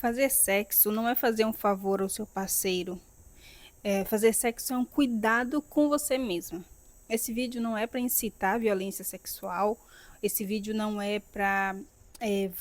Fazer sexo não é fazer um favor ao seu parceiro. Fazer sexo é um cuidado com você mesma. Esse vídeo não é para incitar a violência sexual. Esse vídeo não é para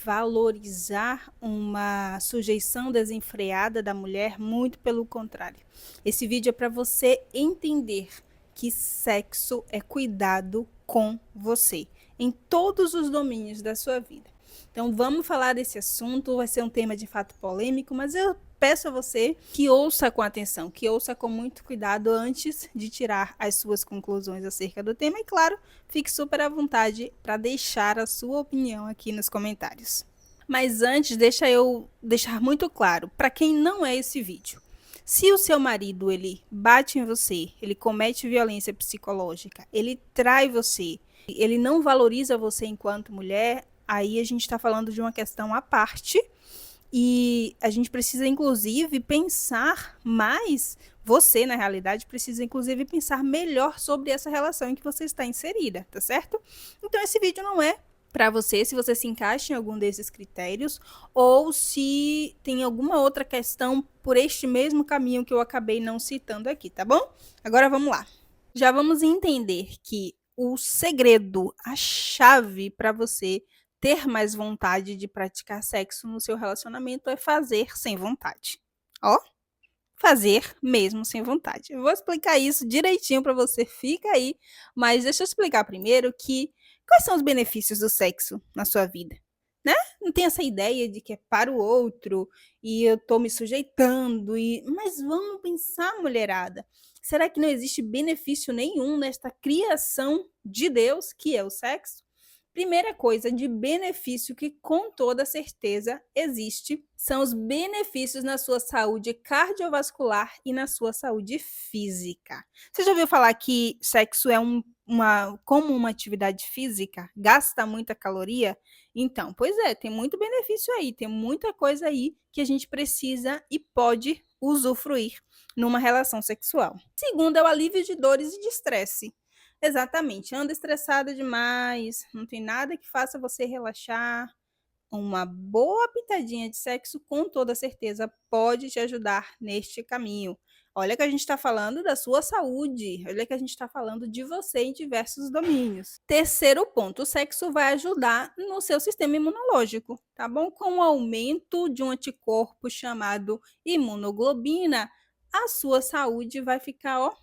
valorizar uma sujeição desenfreada da mulher, muito pelo contrário. Esse vídeo é para você entender que sexo é cuidado com você, em todos os domínios da sua vida. Então vamos falar desse assunto, vai ser um tema de fato polêmico, mas eu peço a você que ouça com atenção, que ouça com muito cuidado antes de tirar as suas conclusões acerca do tema e, claro, fique super à vontade para deixar a sua opinião aqui nos comentários. Mas antes, deixa eu deixar muito claro para quem não é esse vídeo. Se o seu marido ele bate em você, ele comete violência psicológica, ele trai você, ele não valoriza você enquanto mulher, aí a gente está falando de uma questão à parte e a gente precisa, inclusive, pensar mais. Você, na realidade, precisa, inclusive, pensar melhor sobre essa relação em que você está inserida, tá certo? Então, esse vídeo não é para você, se você se encaixa em algum desses critérios, ou se tem alguma outra questão por este mesmo caminho que eu acabei não citando aqui, tá bom? Agora vamos lá. Já vamos entender que o segredo, a chave para você ter mais vontade de praticar sexo no seu relacionamento é fazer sem vontade. Ó, fazer mesmo sem vontade. Eu vou explicar isso direitinho para você, fica aí, mas deixa eu explicar primeiro que quais são os benefícios do sexo na sua vida, né? Não tem essa ideia de que é para o outro e eu tô me sujeitando mas vamos pensar, mulherada. Será que não existe benefício nenhum nesta criação de Deus, que é o sexo? Primeira coisa de benefício que com toda certeza existe são os benefícios na sua saúde cardiovascular e na sua saúde física. Você já ouviu falar que sexo é como uma atividade física? Gasta muita caloria? Então, pois é, tem muito benefício aí, tem muita coisa aí que a gente precisa e pode usufruir numa relação sexual. Segundo é o alívio de dores e de estresse. Exatamente, anda estressada demais, não tem nada que faça você relaxar. Uma boa pitadinha de sexo, com toda certeza, pode te ajudar neste caminho. Olha que a gente está falando da sua saúde, olha que a gente está falando de você em diversos domínios. Terceiro ponto, o sexo vai ajudar no seu sistema imunológico, tá bom? Com o aumento de um anticorpo chamado imunoglobina, a sua saúde vai ficar, ó,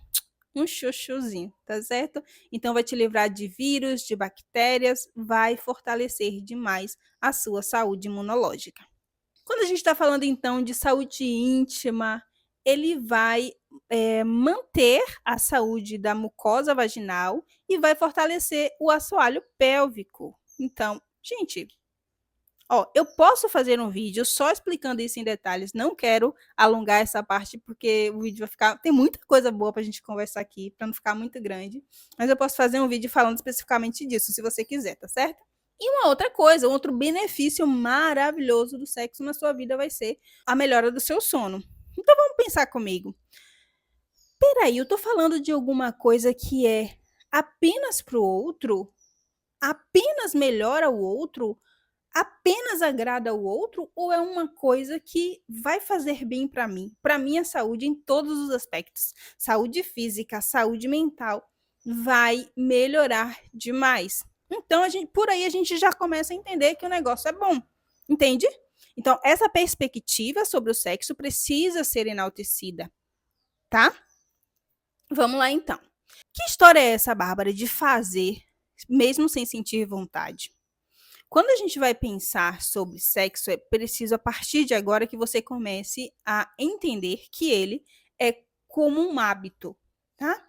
um chuchuzinho, tá certo? Então vai te livrar de vírus, de bactérias, vai fortalecer demais a sua saúde imunológica. Quando a gente está falando então de saúde íntima, ele vai manter a saúde da mucosa vaginal e vai fortalecer o assoalho pélvico. Então, gente, ó, eu posso fazer um vídeo só explicando isso em detalhes, não quero alongar essa parte, porque o vídeo vai ficar. Tem muita coisa boa para a gente conversar aqui, para não ficar muito grande. Mas eu posso fazer um vídeo falando especificamente disso, se você quiser, tá certo? E uma outra coisa, um outro benefício maravilhoso do sexo na sua vida vai ser a melhora do seu sono. Então vamos pensar comigo. Peraí, eu tô falando de alguma coisa que é apenas pro outro? Apenas melhora o outro? Apenas agrada ao outro ou é uma coisa que vai fazer bem para minha saúde em todos os aspectos? Saúde física, saúde mental, vai melhorar demais. Então, por aí a gente já começa a entender que o negócio é bom, entende? Então, essa perspectiva sobre o sexo precisa ser enaltecida, tá? Vamos lá então. Que história é essa, Bárbara, de fazer mesmo sem sentir vontade? Quando a gente vai pensar sobre sexo, é preciso, a partir de agora, que você comece a entender que ele é como um hábito, tá?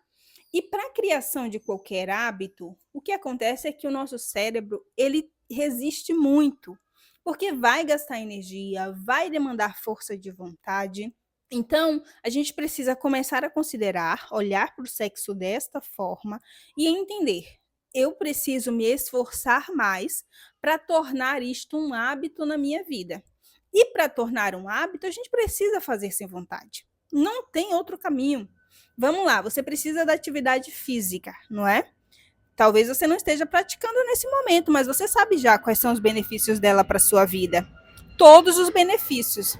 E para a criação de qualquer hábito, o que acontece é que o nosso cérebro, ele resiste muito, porque vai gastar energia, vai demandar força de vontade. Então, a gente precisa começar a considerar, olhar para o sexo desta forma e entender: eu preciso me esforçar mais para tornar isto um hábito na minha vida. E para tornar um hábito, a gente precisa fazer sem vontade. Não tem outro caminho. Vamos lá, você precisa da atividade física, não é? Talvez você não esteja praticando nesse momento, mas você sabe já quais são os benefícios dela para a sua vida. todos os benefícios.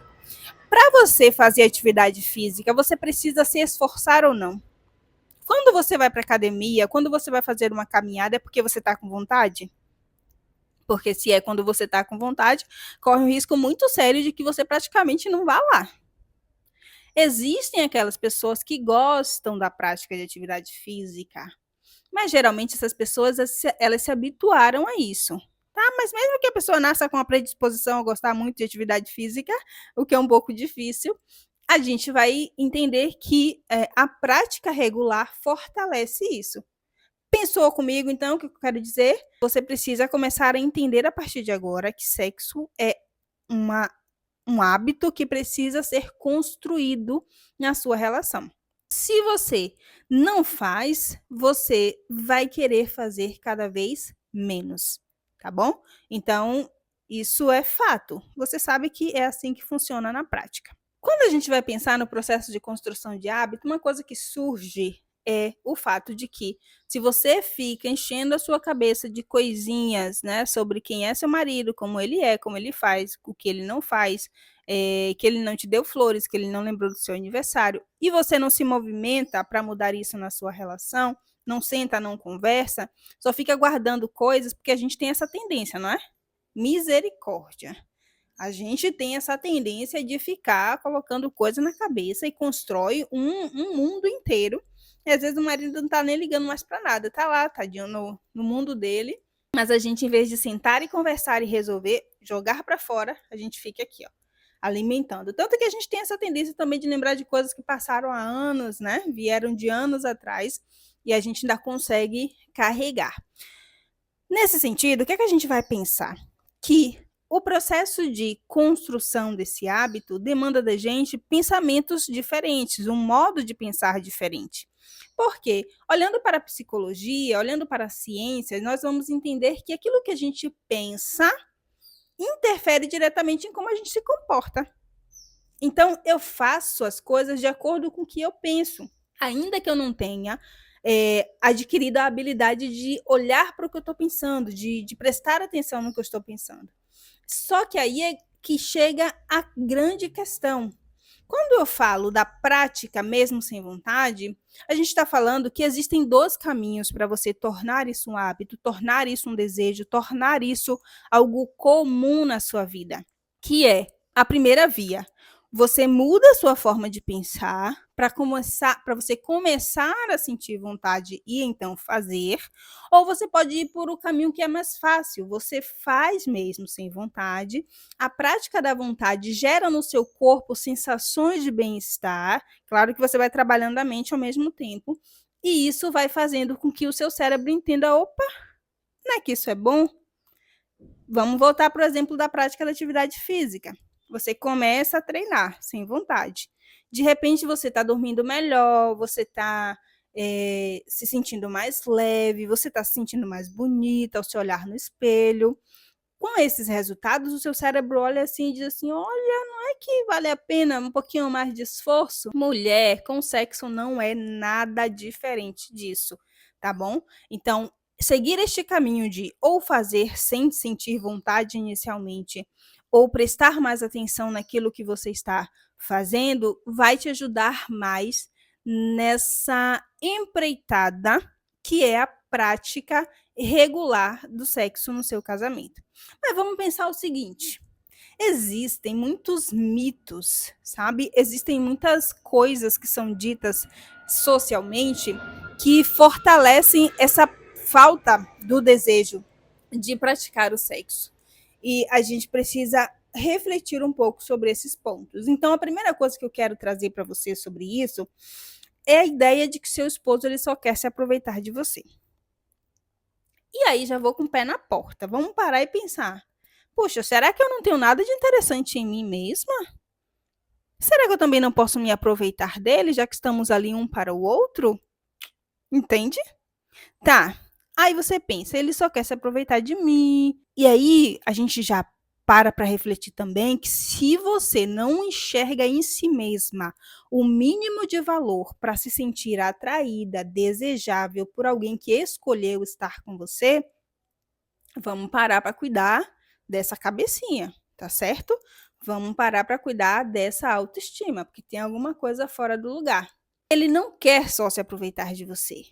Para você fazer atividade física, você precisa se esforçar ou não? Quando você vai para academia, quando você vai fazer uma caminhada, é porque você está com vontade? Porque se é quando você está com vontade, corre um risco muito sério de que você praticamente não vá lá. Existem aquelas pessoas que gostam da prática de atividade física, mas geralmente essas pessoas elas se habituaram a isso. Tá? Mas mesmo que a pessoa nasça com a predisposição a gostar muito de atividade física, o que é um pouco difícil, a gente vai entender que a prática regular fortalece isso. Pensou comigo, então, o que eu quero dizer? Você precisa começar a entender a partir de agora que sexo é uma, um hábito que precisa ser construído na sua relação. Se você não faz, você vai querer fazer cada vez menos, tá bom? Então, isso é fato. Você sabe que é assim que funciona na prática. Quando a gente vai pensar no processo de construção de hábito, uma coisa que surge é o fato de que, se você fica enchendo a sua cabeça de coisinhas, né, sobre quem é seu marido, como ele faz, o que ele não faz, que ele não te deu flores, que ele não lembrou do seu aniversário, e você não se movimenta para mudar isso na sua relação, não senta, não conversa, só fica guardando coisas, porque a gente tem essa tendência, não é? Misericórdia. A gente tem essa tendência de ficar colocando coisa na cabeça e constrói um mundo inteiro. E às vezes o marido não tá nem ligando mais para nada, tá lá, tadinho, no mundo dele. Mas a gente, em vez de sentar e conversar e resolver, jogar para fora, a gente fica aqui, ó, alimentando. Tanto que a gente tem essa tendência também de lembrar de coisas que passaram há anos, né? Vieram de anos atrás e a gente ainda consegue carregar. Nesse sentido, o que é que a gente vai pensar? Que o processo de construção desse hábito demanda da gente pensamentos diferentes, um modo de pensar diferente. Por quê? Olhando para a psicologia, olhando para a ciência, nós vamos entender que aquilo que a gente pensa interfere diretamente em como a gente se comporta. Então, eu faço as coisas de acordo com o que eu penso, ainda que eu não tenha adquirido a habilidade de olhar para o que eu estou pensando, de prestar atenção no que eu estou pensando. Só que aí é que chega a grande questão. Quando eu falo da prática mesmo sem vontade, a gente está falando que existem dois caminhos para você tornar isso um hábito, tornar isso um desejo, tornar isso algo comum na sua vida, que é a primeira via. Você muda a sua forma de pensar para você começar a sentir vontade e então fazer, ou você pode ir por o caminho que é mais fácil. Você faz mesmo sem vontade. A prática da vontade gera no seu corpo sensações de bem-estar. Claro que você vai trabalhando a mente ao mesmo tempo, e isso vai fazendo com que o seu cérebro entenda: opa, não é que isso é bom? Vamos voltar para o exemplo da prática da atividade física. Você começa a treinar sem vontade. De repente, você está dormindo melhor, você está se sentindo mais leve, você está se sentindo mais bonita ao se olhar no espelho. Com esses resultados, o seu cérebro olha assim e diz assim: olha, não é que vale a pena um pouquinho mais de esforço? Mulher com sexo não é nada diferente disso, tá bom? Então, seguir este caminho de ou fazer sem sentir vontade inicialmente, ou prestar mais atenção naquilo que você está fazendo, vai te ajudar mais nessa empreitada que é a prática regular do sexo no seu casamento. Mas vamos pensar o seguinte: existem muitos mitos, sabe? Existem muitas coisas que são ditas socialmente que fortalecem essa falta do desejo de praticar o sexo. E a gente precisa refletir um pouco sobre esses pontos. Então, a primeira coisa que eu quero trazer para você sobre isso é a ideia de que seu esposo ele só quer se aproveitar de você. E aí já vou com o pé na porta. Vamos parar e pensar: puxa, será que eu não tenho nada de interessante em mim mesma? Será que eu também não posso me aproveitar dele, já que estamos ali um para o outro? Entende? Tá. Aí você pensa, ele só quer se aproveitar de mim. E aí a gente já para refletir também que, se você não enxerga em si mesma o mínimo de valor para se sentir atraída, desejável por alguém que escolheu estar com você, vamos parar para cuidar dessa cabecinha, tá certo? Vamos parar para cuidar dessa autoestima, porque tem alguma coisa fora do lugar. Ele não quer só se aproveitar de você.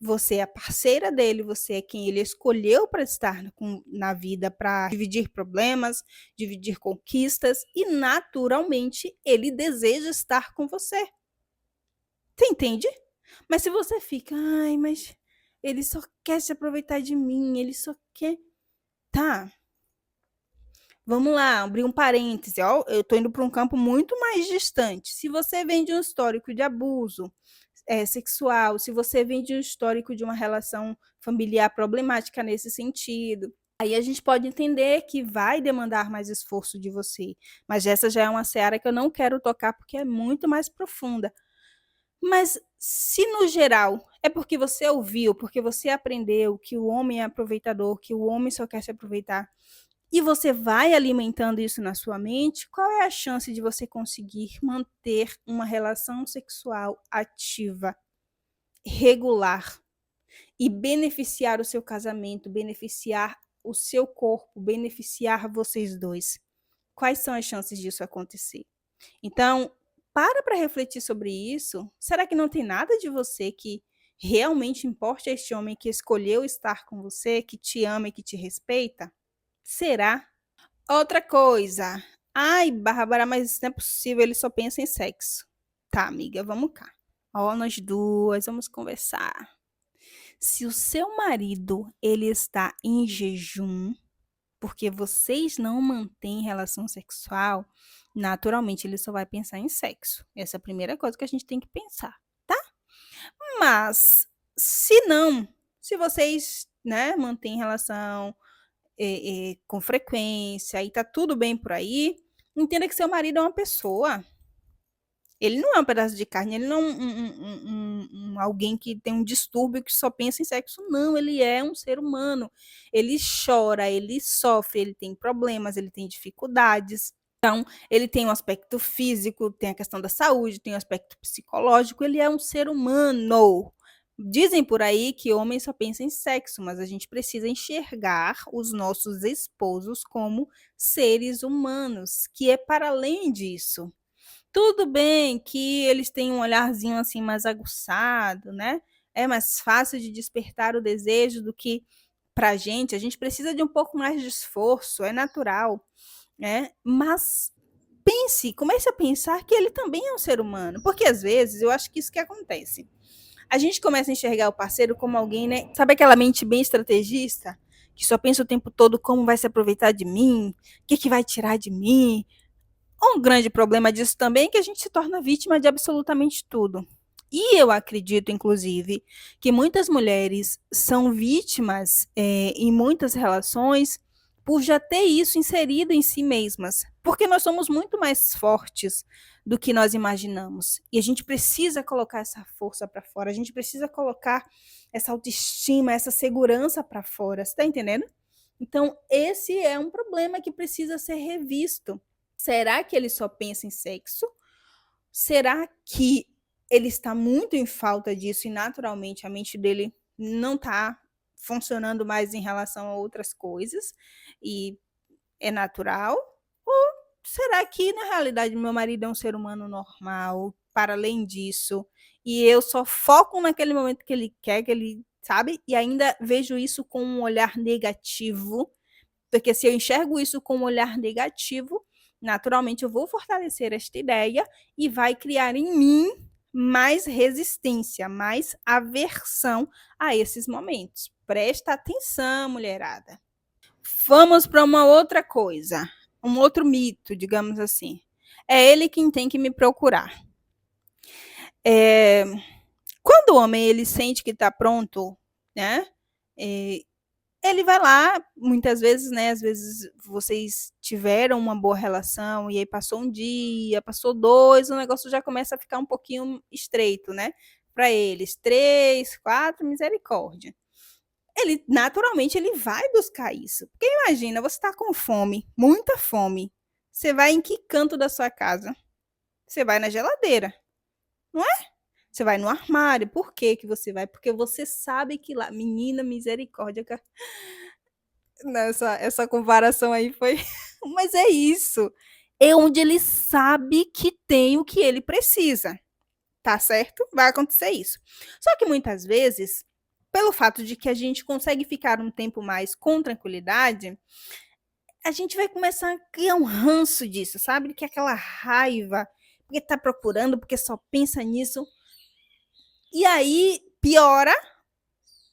Você é a parceira dele, você é quem ele escolheu para estar na vida, para dividir problemas, dividir conquistas, e naturalmente ele deseja estar com você. Você entende? Mas se você fica, ai, mas ele só quer se aproveitar de mim, ele só quer. Tá, vamos lá, abrir um parêntese. Ó, eu estou indo para um campo muito mais distante. Se você vem de um histórico de abuso sexual, se você vem de um histórico de uma relação familiar problemática nesse sentido, aí a gente pode entender que vai demandar mais esforço de você. Mas essa já é uma seara que eu não quero tocar porque é muito mais profunda. Mas se no geral é porque você ouviu, porque você aprendeu que o homem é aproveitador, que o homem só quer se aproveitar, e você vai alimentando isso na sua mente, qual é a chance de você conseguir manter uma relação sexual ativa, regular e beneficiar o seu casamento, beneficiar o seu corpo, beneficiar vocês dois? Quais são as chances disso acontecer? Então, para refletir sobre isso. Será que não tem nada de você que realmente importe a este homem que escolheu estar com você, que te ama e que te respeita? Será? Outra coisa. Ai, Bárbara, mas isso não é possível, ele só pensa em sexo. Tá, amiga, vamos cá. Ó, nós duas, vamos conversar. Se o seu marido, ele está em jejum, porque vocês não mantêm relação sexual, naturalmente ele só vai pensar em sexo. Essa é a primeira coisa que a gente tem que pensar, tá? Mas, se não, se vocês, né, mantêm relação com frequência e tá tudo bem por aí, entenda que seu marido é uma pessoa. Ele não é um pedaço de carne, ele não é alguém que tem um distúrbio que só pensa em sexo, não, ele é um ser humano. Ele chora, ele sofre, ele tem problemas, ele tem dificuldades. Então, ele tem um aspecto físico, tem a questão da saúde, tem o aspecto psicológico, ele é um ser humano. Dizem por aí que homem só pensa em sexo, mas a gente precisa enxergar os nossos esposos como seres humanos, que é para além disso. Tudo bem que eles têm um olharzinho assim mais aguçado, né? É mais fácil de despertar o desejo do que pra gente. A gente precisa de um pouco mais de esforço, é natural, né? Mas pense, comece a pensar que ele também é um ser humano, porque às vezes eu acho que isso que acontece. A gente começa a enxergar o parceiro como alguém, né? Sabe aquela mente bem estrategista? Que só pensa o tempo todo como vai se aproveitar de mim, o que, que vai tirar de mim. Um grande problema disso também é que a gente se torna vítima de absolutamente tudo. E eu acredito, inclusive, que muitas mulheres são vítimas em muitas relações por já ter isso inserido em si mesmas. Porque nós somos muito mais fortes do que nós imaginamos. E a gente precisa colocar essa força para fora, a gente precisa colocar essa autoestima, essa segurança para fora. Você está entendendo? Então, esse é um problema que precisa ser revisto. Será que ele só pensa em sexo? Será que ele está muito em falta disso e naturalmente a mente dele não está funcionando mais em relação a outras coisas e é natural? Ou será que na realidade meu marido é um ser humano normal, para além disso, e eu só foco naquele momento que ele quer, que ele sabe, e ainda vejo isso com um olhar negativo, porque se eu enxergo isso com um olhar negativo, naturalmente eu vou fortalecer esta ideia e vai criar em mim mais resistência, mais aversão a esses momentos. Presta atenção, mulherada. Vamos para uma outra coisa, um outro mito, digamos assim. É ele quem tem que me procurar. Quando o homem ele sente que está pronto, né? Ele vai lá, muitas vezes, né? Às vezes vocês tiveram uma boa relação e aí passou um dia, passou dois, o negócio já começa a ficar um pouquinho estreito, né? Para eles, três, quatro, misericórdia. Ele naturalmente ele vai buscar isso. Porque imagina, você está com fome, muita fome. Você vai em que canto da sua casa? Você vai na geladeira, não é? Você vai no armário. Por que que você vai? Porque você sabe que lá, menina misericórdia, Nessa essa comparação aí foi mas é isso, é onde ele sabe que tem o que ele precisa, tá certo? Vai acontecer isso. Só que muitas vezes, pelo fato de que a gente consegue ficar um tempo mais com tranquilidade, a gente vai começar a criar um ranço disso, sabe? Que é aquela raiva, porque tá procurando, porque só pensa nisso. E aí piora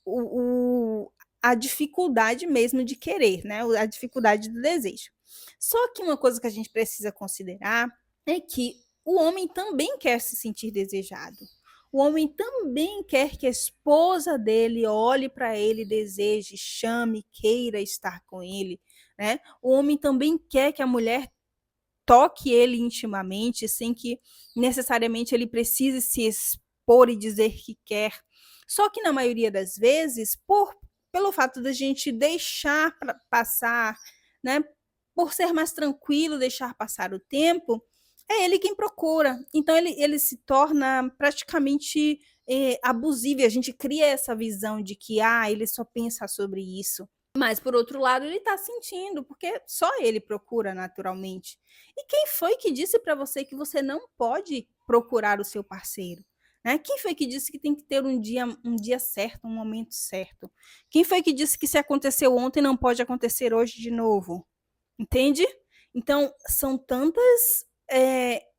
o a dificuldade mesmo de querer, né, a dificuldade do desejo. Só que uma coisa que a gente precisa considerar é que o homem também quer se sentir desejado. O homem também quer que a esposa dele olhe para ele, deseje, chame, queira estar com ele, né? O homem também quer que a mulher toque ele intimamente, sem que necessariamente ele precise se expor e dizer que quer. Só que na maioria das vezes, pelo fato da gente deixar passar, né, por ser mais tranquilo, deixar passar o tempo, é ele quem procura. Então ele se torna praticamente abusivo. A gente cria essa visão de que ele só pensa sobre isso. Mas, por outro lado, ele está sentindo, porque só ele procura naturalmente. E quem foi que disse para você que você não pode procurar o seu parceiro? Né? Quem foi que disse que tem que ter um dia certo, um momento certo? Quem foi que disse que se aconteceu ontem não pode acontecer hoje de novo? Entende? Então, são tantas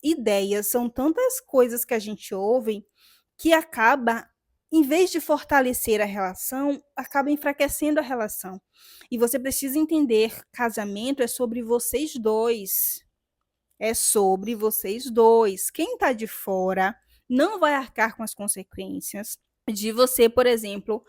ideias, são tantas coisas que a gente ouve que acaba, em vez de fortalecer a relação, acaba enfraquecendo a relação. E você precisa entender, casamento é sobre vocês dois. É sobre vocês dois. Quem está de fora não vai arcar com as consequências de você, por exemplo,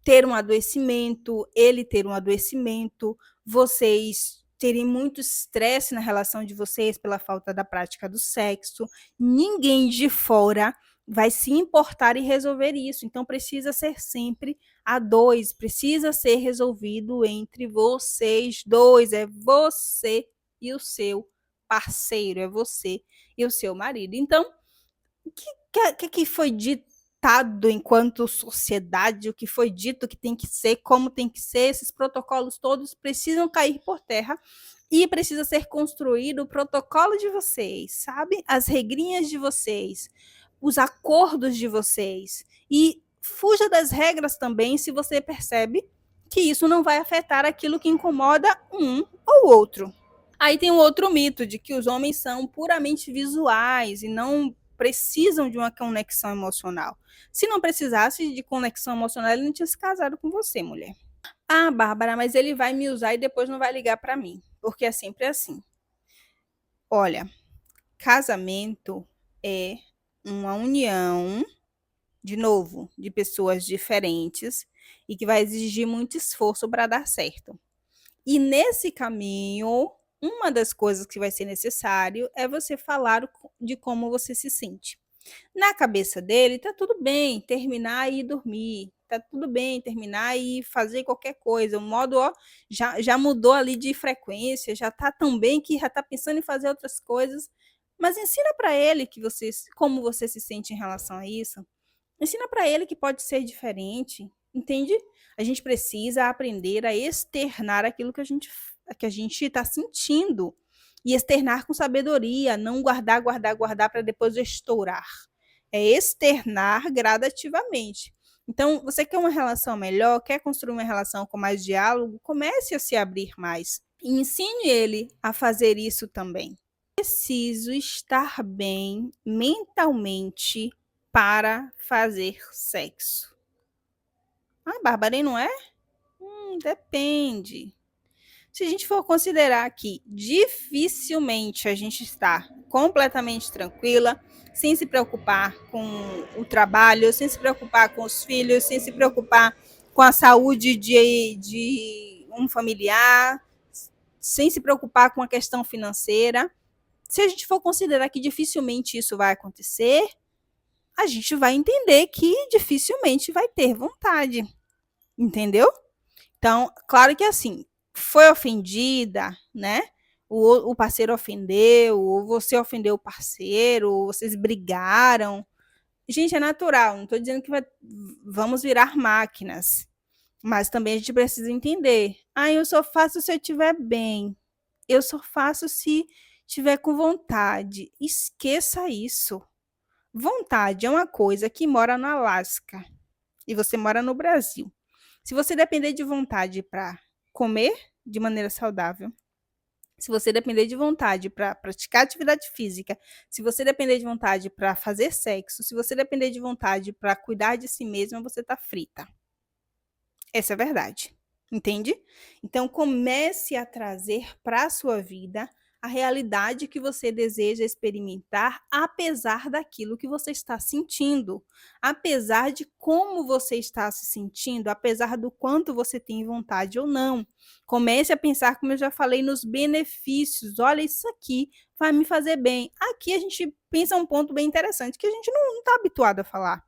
ter um adoecimento, ele ter um adoecimento, vocês terem muito estresse na relação de vocês pela falta da prática do sexo. Ninguém de fora vai se importar e resolver isso. Então, precisa ser sempre a dois, precisa ser resolvido entre vocês dois. É você e o seu parceiro, é você e o seu marido. Então, o que foi ditado enquanto sociedade, o que foi dito que tem que ser, como tem que ser, esses protocolos todos precisam cair por terra e precisa ser construído o protocolo de vocês, sabe? As regrinhas de vocês, os acordos de vocês. E fuja das regras também se você percebe que isso não vai afetar aquilo que incomoda um ou outro. Aí tem um outro mito de que os homens são puramente visuais e não precisam de uma conexão emocional. Se não precisasse de conexão emocional, ele não tinha se casado com você, mulher. Ah, Bárbara, mas ele vai me usar e depois não vai ligar para mim, porque é sempre assim. Olha, casamento é uma união, de novo, de pessoas diferentes e que vai exigir muito esforço para dar certo. E nesse caminho, uma das coisas que vai ser necessário é você falar de como você se sente. Na cabeça dele, tá tudo bem terminar e ir dormir, tá tudo bem terminar e fazer qualquer coisa. O modo já mudou ali de frequência, já tá tão bem que já tá pensando em fazer outras coisas. Mas ensina para ele que como você se sente em relação a isso. Ensina para ele que pode ser diferente, entende? A gente precisa aprender a externar aquilo que a gente está sentindo e externar com sabedoria, não guardar, guardar, guardar para depois estourar. É externar gradativamente. Então, você quer uma relação melhor, quer construir uma relação com mais diálogo, comece a se abrir mais e ensine ele a fazer isso também. Preciso estar bem mentalmente para fazer sexo. Ah, Bárbara, e não é? Depende. Se a gente for considerar que dificilmente a gente está completamente tranquila, sem se preocupar com o trabalho, sem se preocupar com os filhos, sem se preocupar com a saúde de um familiar, sem se preocupar com a questão financeira, se a gente for considerar que dificilmente isso vai acontecer, a gente vai entender que dificilmente vai ter vontade, entendeu? Então, claro que assim, foi ofendida, né? O parceiro ofendeu, ou você ofendeu o parceiro, ou vocês brigaram. Gente, é natural, não estou dizendo que vamos virar máquinas. Mas também a gente precisa entender. Ah, eu só faço se eu estiver bem. Eu só faço se tiver com vontade. Esqueça isso. Vontade é uma coisa que mora no Alasca e você mora no Brasil. Se você depender de vontade para comer de maneira saudável, se você depender de vontade para praticar atividade física, se você depender de vontade para fazer sexo, se você depender de vontade para cuidar de si mesma, você está frita. Essa é a verdade, entende? Então comece a trazer para a sua vida a realidade que você deseja experimentar, apesar daquilo que você está sentindo, apesar de como você está se sentindo, apesar do quanto você tem vontade ou não. Comece a pensar, como eu já falei, nos benefícios. Olha, isso aqui vai me fazer bem. Aqui a gente pensa um ponto bem interessante que a gente não está habituado a falar.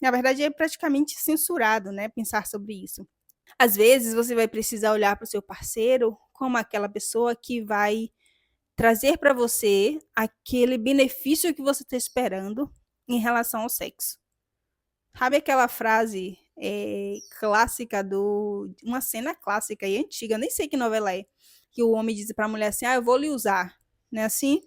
Na verdade, é praticamente censurado, né, pensar sobre isso. Às vezes, você vai precisar olhar para o seu parceiro como aquela pessoa que vai trazer para você aquele benefício que você está esperando em relação ao sexo. Sabe aquela frase clássica uma cena clássica e antiga, nem sei que novela é, que o homem diz para a mulher assim, eu vou lhe usar, né assim?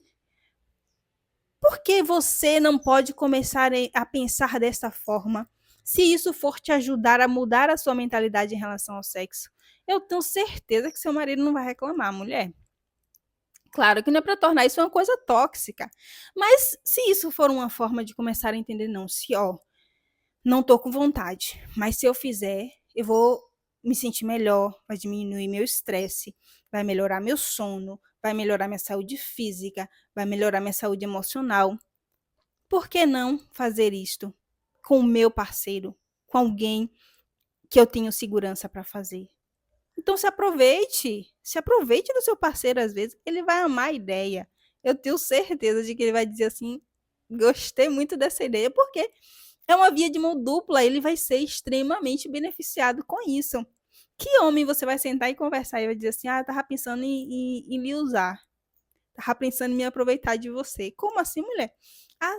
Por que você não pode começar a pensar dessa forma? Se isso for te ajudar a mudar a sua mentalidade em relação ao sexo, eu tenho certeza que seu marido não vai reclamar, mulher. Claro que não é para tornar isso uma coisa tóxica, mas se isso for uma forma de começar a entender, não, se não tô com vontade, mas se eu fizer, eu vou me sentir melhor, vai diminuir meu estresse, vai melhorar meu sono, vai melhorar minha saúde física, vai melhorar minha saúde emocional. Por que não fazer isto com o meu parceiro, com alguém que eu tenho segurança para fazer? Então se aproveite do seu parceiro às vezes, ele vai amar a ideia. Eu tenho certeza de que ele vai dizer assim: gostei muito dessa ideia, porque é uma via de mão dupla, ele vai ser extremamente beneficiado com isso. Que homem você vai sentar e conversar e vai dizer assim: eu tava pensando em me usar, tava pensando em me aproveitar de você. Como assim, mulher?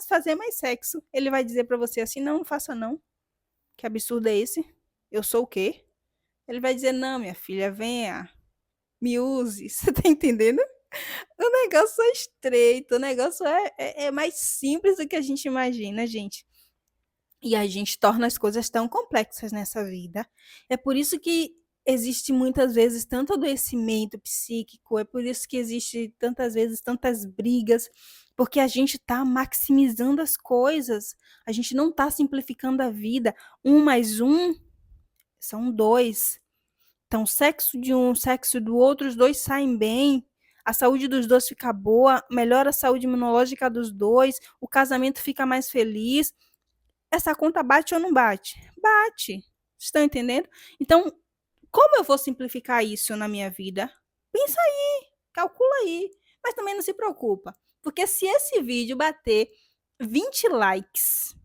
Fazer mais sexo. Ele vai dizer para você assim: não, não faça não. Que absurdo é esse? Eu sou o quê? Ele vai dizer: não, minha filha, venha, me use. Você tá entendendo? O negócio é estreito, o negócio é mais simples do que a gente imagina, gente. E a gente torna as coisas tão complexas nessa vida. É por isso que existe muitas vezes tanto adoecimento psíquico, é por isso que existe tantas vezes tantas brigas, porque a gente está maximizando as coisas, a gente não está simplificando a vida. Um mais um são dois. Então, sexo de um, sexo do outro, os dois saem bem, a saúde dos dois fica boa, melhora a saúde imunológica dos dois, o casamento fica mais feliz. Essa conta bate ou não bate? Bate. Estão entendendo? Então, como eu vou simplificar isso na minha vida? Pensa aí, calcula aí. Mas também não se preocupa, porque se esse vídeo bater 20 likes,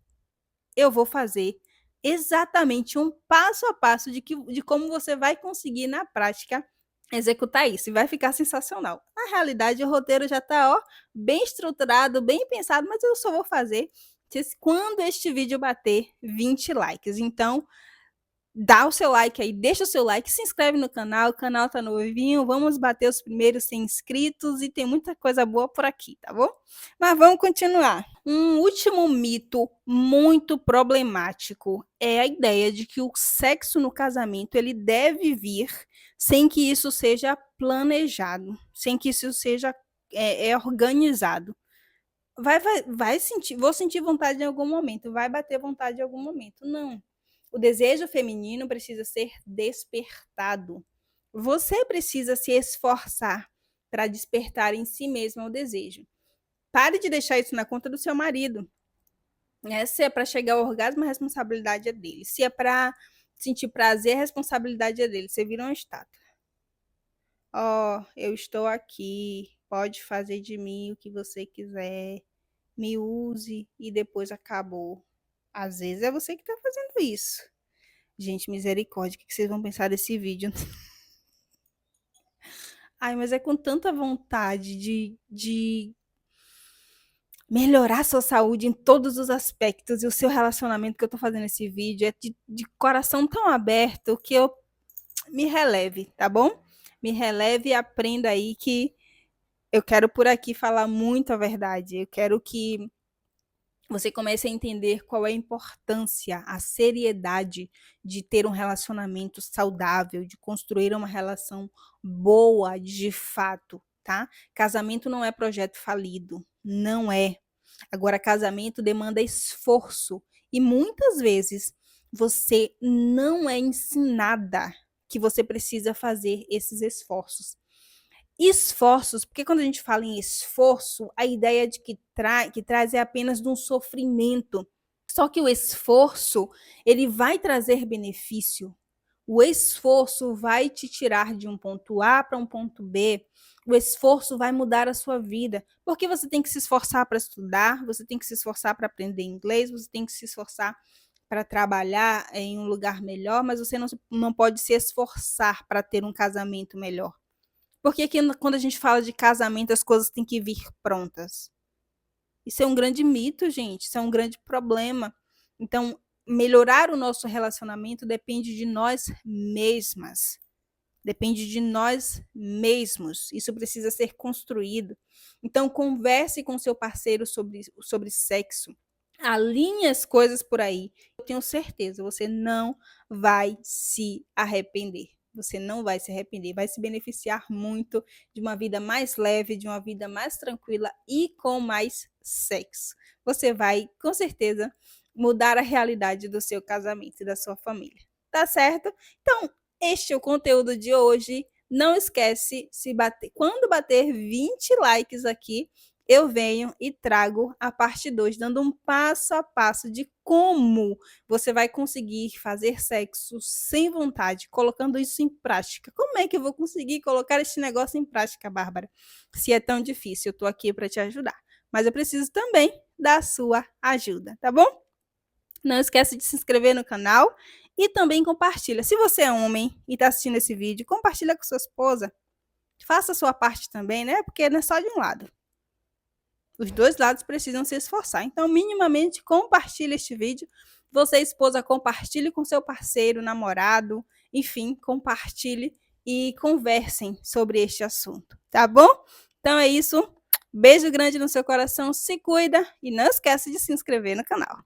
eu vou fazer exatamente um passo a passo de como você vai conseguir na prática executar isso e vai ficar sensacional. Na realidade, o roteiro já está bem estruturado, bem pensado, mas eu só vou fazer quando este vídeo bater 20 likes. Então, dá o seu like aí, deixa o seu like, se inscreve no canal, o canal tá novinho, vamos bater os primeiros 100 inscritos e tem muita coisa boa por aqui, tá bom? Mas vamos continuar. Um último mito muito problemático é a ideia de que o sexo no casamento ele deve vir sem que isso seja planejado, sem que isso seja organizado. Vai sentir, vou sentir vontade em algum momento, vai bater vontade em algum momento. Não. O desejo feminino precisa ser despertado. Você precisa se esforçar para despertar em si mesma o desejo. Pare de deixar isso na conta do seu marido. Se é para chegar ao orgasmo, a responsabilidade é dele. Se é para sentir prazer, a responsabilidade é dele. Você vira uma estátua. Eu estou aqui, pode fazer de mim o que você quiser, me use e depois acabou. Às vezes é você que está fazendo isso. Gente, misericórdia, o que vocês vão pensar desse vídeo? Ai, mas é com tanta vontade de melhorar sua saúde em todos os aspectos e o seu relacionamento que eu tô fazendo esse vídeo. É de coração tão aberto que eu me releve, tá bom? Me releve e aprenda aí que eu quero por aqui falar muito a verdade. Eu quero que você comece a entender qual é a importância, a seriedade de ter um relacionamento saudável, de construir uma relação boa de fato, tá? Casamento não é projeto falido, não é. Agora, casamento demanda esforço e muitas vezes você não é ensinada que você precisa fazer esses esforços. Esforços, porque quando a gente fala em esforço, a ideia de que traz é apenas de um sofrimento. Só que o esforço, ele vai trazer benefício. O esforço vai te tirar de um ponto A para um ponto B. O esforço vai mudar a sua vida. Porque você tem que se esforçar para estudar, você tem que se esforçar para aprender inglês, você tem que se esforçar para trabalhar em um lugar melhor, mas você não pode se esforçar para ter um casamento melhor. Porque aqui, quando a gente fala de casamento, as coisas têm que vir prontas. Isso é um grande mito, gente. Isso é um grande problema. Então, melhorar o nosso relacionamento depende de nós mesmas. Depende de nós mesmos. Isso precisa ser construído. Então, converse com seu parceiro sobre sexo. Alinhe as coisas por aí. Eu tenho certeza, você não vai se arrepender. Você não vai se arrepender, vai se beneficiar muito de uma vida mais leve, de uma vida mais tranquila e com mais sexo. Você vai, com certeza, mudar a realidade do seu casamento e da sua família. Tá certo? Então, este é o conteúdo de hoje. Não esquece, quando bater 20 likes aqui, eu venho e trago a parte 2, dando um passo a passo de como você vai conseguir fazer sexo sem vontade, colocando isso em prática. Como é que eu vou conseguir colocar este negócio em prática, Bárbara? Se é tão difícil, eu estou aqui para te ajudar. Mas eu preciso também da sua ajuda, tá bom? Não esquece de se inscrever no canal e também compartilha. Se você é homem e está assistindo esse vídeo, compartilha com sua esposa. Faça a sua parte também, né? Porque não é só de um lado. Os dois lados precisam se esforçar. Então, minimamente, compartilhe este vídeo. Você, esposa, compartilhe com seu parceiro, namorado, enfim, compartilhe e conversem sobre este assunto, tá bom? Então é isso. Beijo grande no seu coração, se cuida e não esquece de se inscrever no canal.